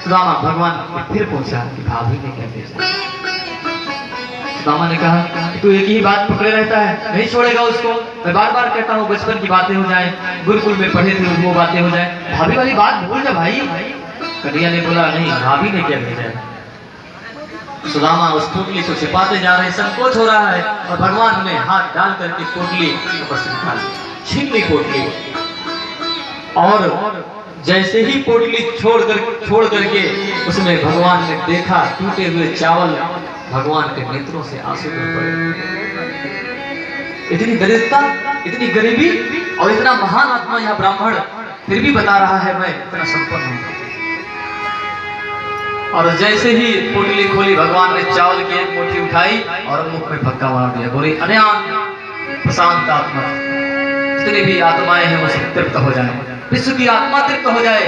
सुदामा भगवान फिर पूछा कि भाभी ने क्या भेजा। सुदामा ने कहा तू एक ही बात पकड़े रहता है, नहीं छोड़ेगा उसको। मैं बार बार कहता हूँ बचपन की बातें हो जाए, गुरुकुल में पढ़े थे वो बातें हो जाए, भाभी वाली बात भूल जा भाई। कन्हैया ने बोला नहीं, भाभी ने क्या भेजा है। सुदामा उस पोटली को छिपाते जा रहे, संकोच हो रहा है, और भगवान ने हाथ डाल करके पोटली छीन ली पोटली। और जैसे ही पोटली छोड़ करके उसमें भगवान ने देखा टूटे हुए चावल, भगवान के नेत्रों से आंसू गिर पड़े। इतनी दरिद्रता, इतनी गरीबी, और इतना महान आत्मा यह ब्राह्मण फिर भी बता रहा है मैं इतना संपन्न हूं। और जैसे ही पोटली खोली, भगवान ने चावल की एक मुट्ठी उठाई और मुख में धक्का मार दिया। बोली अनयान प्रशांत आत्मा, जितनी भी आत्माएं हैं वो सब तृप्त हो जाए, विश्व की आत्मा तृप्त हो जाए।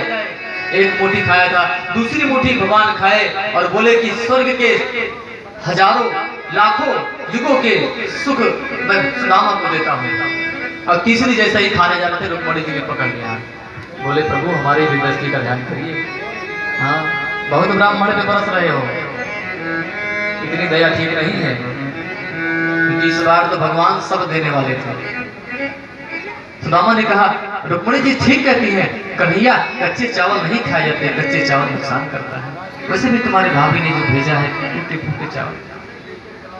एक मुट्ठी खाया था, दूसरी मुट्ठी भगवान खाए और बोले कि स्वर्ग के हजारों लाखों युगों के सुख मैं सुदामा को देता हूँ। और तीसरी जैसा ही खाने जाते थे, रुक्मणी जी ने पकड़ लिया। बोले प्रभु हमारी भी दृष्टि का ध्यान करिए। हाँ, बहुत ब्राह्मण पे बरस रहे हो, इतनी दया ठीक नहीं है, क्योंकि इस बार तो भगवान सब देने वाले थे। सुदामा ने कहा रुक्मणी जी ठीक कहती है, कन्हैया कच्चे चावल नहीं खाए जाते, कच्चे चावल नुकसान करता है। वैसे भी तुम्हारी भाभी ने जो भेजा है टूटे फूटे चावल,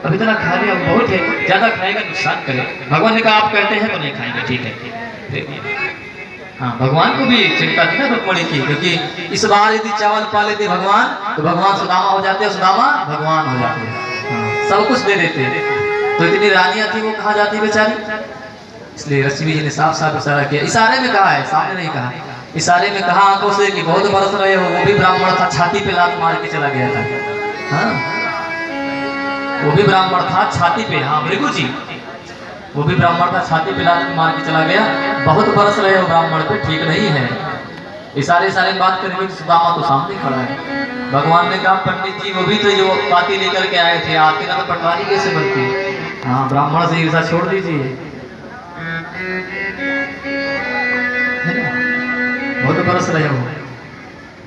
अब इतना खा लिया बहुत है, ज्यादा खाएगा नुकसान करे। भगवान ने कहा आप कहते हैं तो नहीं खाएंगे, ठीक है। हाँ, भगवान को भी चिंता थी ना रुक्मणी की, क्योंकि इस बार यदि चावल पा लेते भगवान तो भगवान सुदामा हो जाते, सुदामा भगवान हो जाते। हाँ, सब कुछ दे देते। तो इतनी रानियां थी वो कहाँ जाती बेचारी। इसलिए लक्ष्मी जी ने साफ साफ इशारा किया, इशारे में कहा है, सामने नहीं कहा, इशारे में कहा आंखों से कि बहुत बरस रहे हो। वो भी ब्राह्मण था, छाती पे लात मार के चला गया था। हाँ, वो भी ब्राह्मण था, छाती पे। हाँ भृगु जी, वो भी ब्राह्मण था, छाती पे लात मार के चला गया। बहुत बरस रहे हो ब्राह्मण पे, ठीक नहीं है। इशारे में बात करेंगे, सुदामा तो सामने खड़ा है। भगवान ने कहा पंडित जी वो भी तो जो पाती लेकर के आए थे, आते ना तो पटवारी कैसे बनती। हाँ, ब्राह्मण से ईर्षा छोड़ दीजिए, बहुत बरस रहे हो।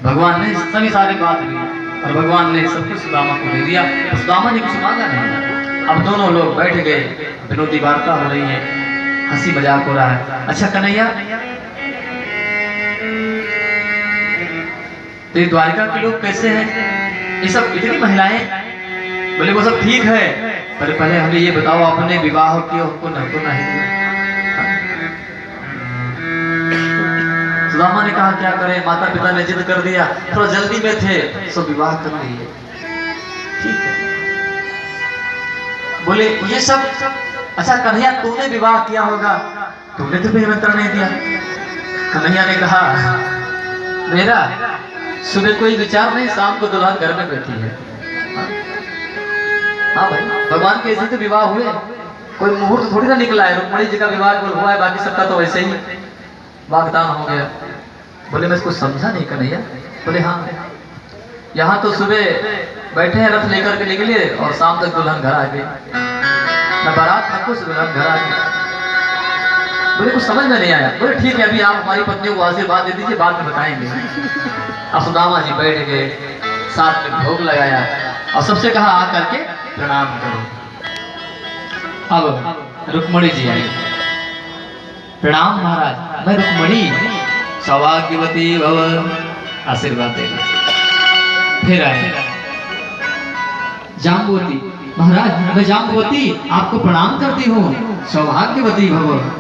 भगवान ने सभी सारी बात ली और भगवान ने सब कुछ सुदामा को दे दिया। सुदामा ने कुछ मांगा नहीं। अब दोनों लोग बैठ गए, विनोदी वार्ता हो रही है, हंसी मजाक हो रहा है। अच्छा कन्हैया, तो द्वारिका के लोग कैसे हैं, ये सब इतनी महिलाएं? बोले वो सब ठीक है, पर पहले हमें ये बताओ आपने विवाह किया को नहीं। सुदामा ने कहा क्या करें, माता पिता ने जिद कर दिया, थोड़ा जल्दी में थे, सो विवाह कर लिए। ठीक है। बोले ये सब अच्छा कन्हैया तूने विवाह किया होगा, तूने तो भी निमंत्रण नहीं दिया। कन्हैया ने कहा मेरा सुबह कोई विचार नहीं, शाम को दुल्हन घर में बैठी है। हाँ भाई, भगवान के ऐसे तो विवाह हुए, कोई मुहूर्त थोड़ी ना निकला है। रुक्मणी जी का विवाह हुआ है, बाकी सबका तो वैसे ही वागदान हो गया। बोले मैं इसको समझा नहीं कन्हैया। बोले हाँ, यहाँ तो सुबह बैठे हैं रथ लेकर के निकले और शाम तक दुल्हन घर आ गई, न बारात न कुछ, दुल्हन घर आ गई। बोले कुछ समझ में नहीं आया। बोले ठीक है, अभी आप हमारी पत्नियों को आशीर्वाद दे दीजिए, बाद में बताएंगे। अब सुदामा जी बैठ गए, साथ में भोग लगाया और सबसे कहा आकर के प्रणाम करो। अब रुक्मणी जी आई, प्रणाम महाराज, मैं रुक्मणी, सौभाग्यवती भव, आशीर्वाद देना। फिर आए जाम्बवती, महाराज मैं जाम्बवती आपको प्रणाम करती हूँ, सौभाग्यवती भव।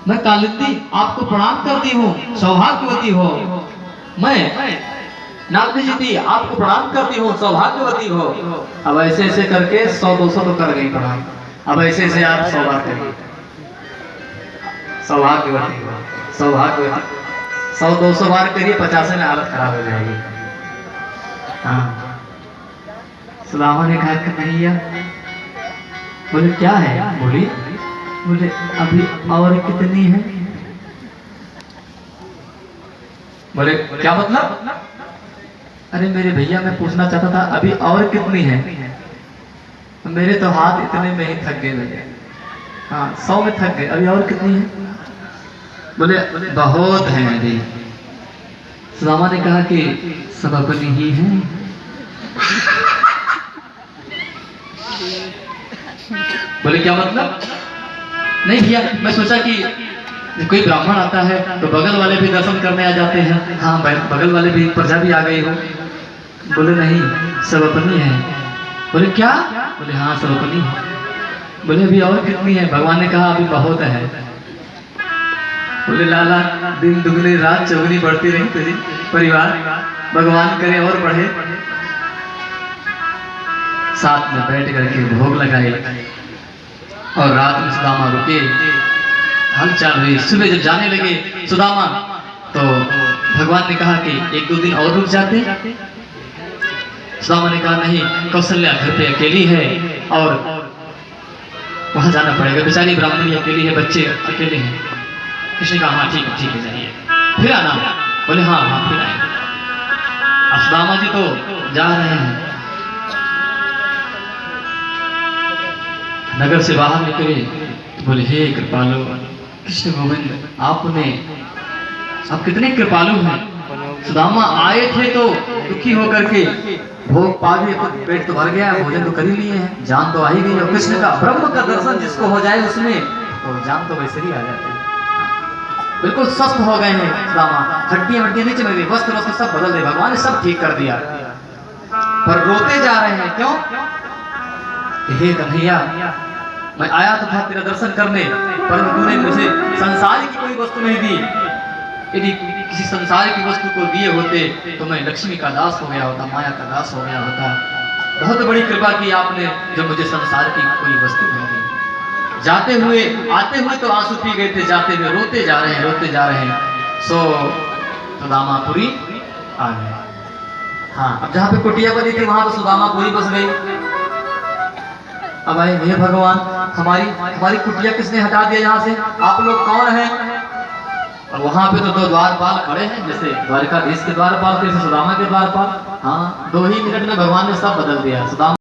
मैं कालिंदी आपको प्रणाम करती हूँ, सौभाग्यवती हो। मैं नागजी आपको प्रणाम करती हूँ, सौभाग्यवती हो। अब ऐसे ऐसे करके 100-200 तो कर गई प्रणाम। अब ऐसे ऐसे आप 100 बार करिए, सौभाग्यवती हो, सौभाग्यवती। 100-200 बार करिए, 50 में हालत खराब हो जाएगी। हाँ, सुदामा ने कहा कन्हैया। बोले क्या है, बोली। बोले अभी और कितनी है। बोले क्या मतलब। अरे मेरे भैया मैं पूछना चाहता था अभी और कितनी है। मेरे तो हाथ इतने में ही थक गए भैया। हाँ 100 में थक गए, अभी और कितनी है। बोले बहुत है अभी। सुदामा ने कहा कि सब अपनी ही हैं। बोले क्या मतलब? नहीं भैया, मैं सोचा कि कोई ब्राह्मण आता है तो बगल वाले भी दर्शन करने आ जाते हैं। हाँ, बगल वाले भी, प्रजा भी आ गई हो। बोले नहीं, सब अपनी है। बोले क्या? बोले हाँ, सब अपनी है। बोले अभी और कितनी है? भगवान ने कहा अभी बहुत है। बोले लाला, दिन दुगनी रात चौगनी बढ़ती रही तेरी परिवार, भगवान करे और बढ़े। साथ में बैठ करके भोग लगाए और रात में सुदामा रुके, हलचल हुई। सुबह जब जाने लगे सुदामा, तो भगवान ने कहा कि 1-2 दिन और रुक जाते। सुदामा ने कहा नहीं, कौशल्या घर पे अकेली है और वहां जाना पड़ेगा, बेचारी ब्राह्मणी अकेली है, बच्चे अकेले हैं। कृष्ण ने कहा हाँ ठीक है जाइए, फिर आना। बोले हाँ फिर आएंगे। अब सुदामा जी तो जा रहे हैं, नगर से बाहर निकले तो बोले हे कृपालु कृष्ण गोविंद, आप कितने कृपालु हैं। सुदामा आए थे तो दुखी होकर के भोग पा गए, तो पेट तो भर गया, भोजन तो कर ही लिए हैं, जान तो आ ही गई। और कृष्ण का ब्रह्म का दर्शन जिसको हो जाए उसमें तो जान तो वैसे ही आ जाती है। बिल्कुल स्वस्थ हो गए हैं सुदामा, हड्डियां नहीं चल रही, वस्त्र सब बदल दिए, भगवान ने सब ठीक कर दिया। पर रोते जा रहे हैं, क्यों? हे कन्हैया, मैं आया तो था तेरा दर्शन करने, पर तूने मुझे संसार की कोई वस्तु नहीं दी। यदि किसी संसार की वस्तु को दिए होते तो मैं लक्ष्मी का दास हो गया होता, माया का दास हो गया होता। बहुत बड़ी कृपा की आपने जब मुझे संसार की कोई वस्तु नहीं दी। जाते हुए आते हुए तो आंसू पी गए थे, जाते हुए रोते जा रहे हैं। सो सुदामापुरी आ गए। हाँ, अब जहाँ पे कुटिया बनी थी वहां तो सुदामापुरी बस गई। अब आए, हे भगवान, हमारी कुटिया किसने हटा दिया यहाँ से? आप लोग कौन हैं? और वहां पे तो 2 द्वारपाल खड़े हैं, जैसे द्वारकाधीश के द्वारपाल, जैसे सुदामा के द्वारपाल। हाँ, 2 ही मिनट में भगवान ने सब बदल दिया। सुदामा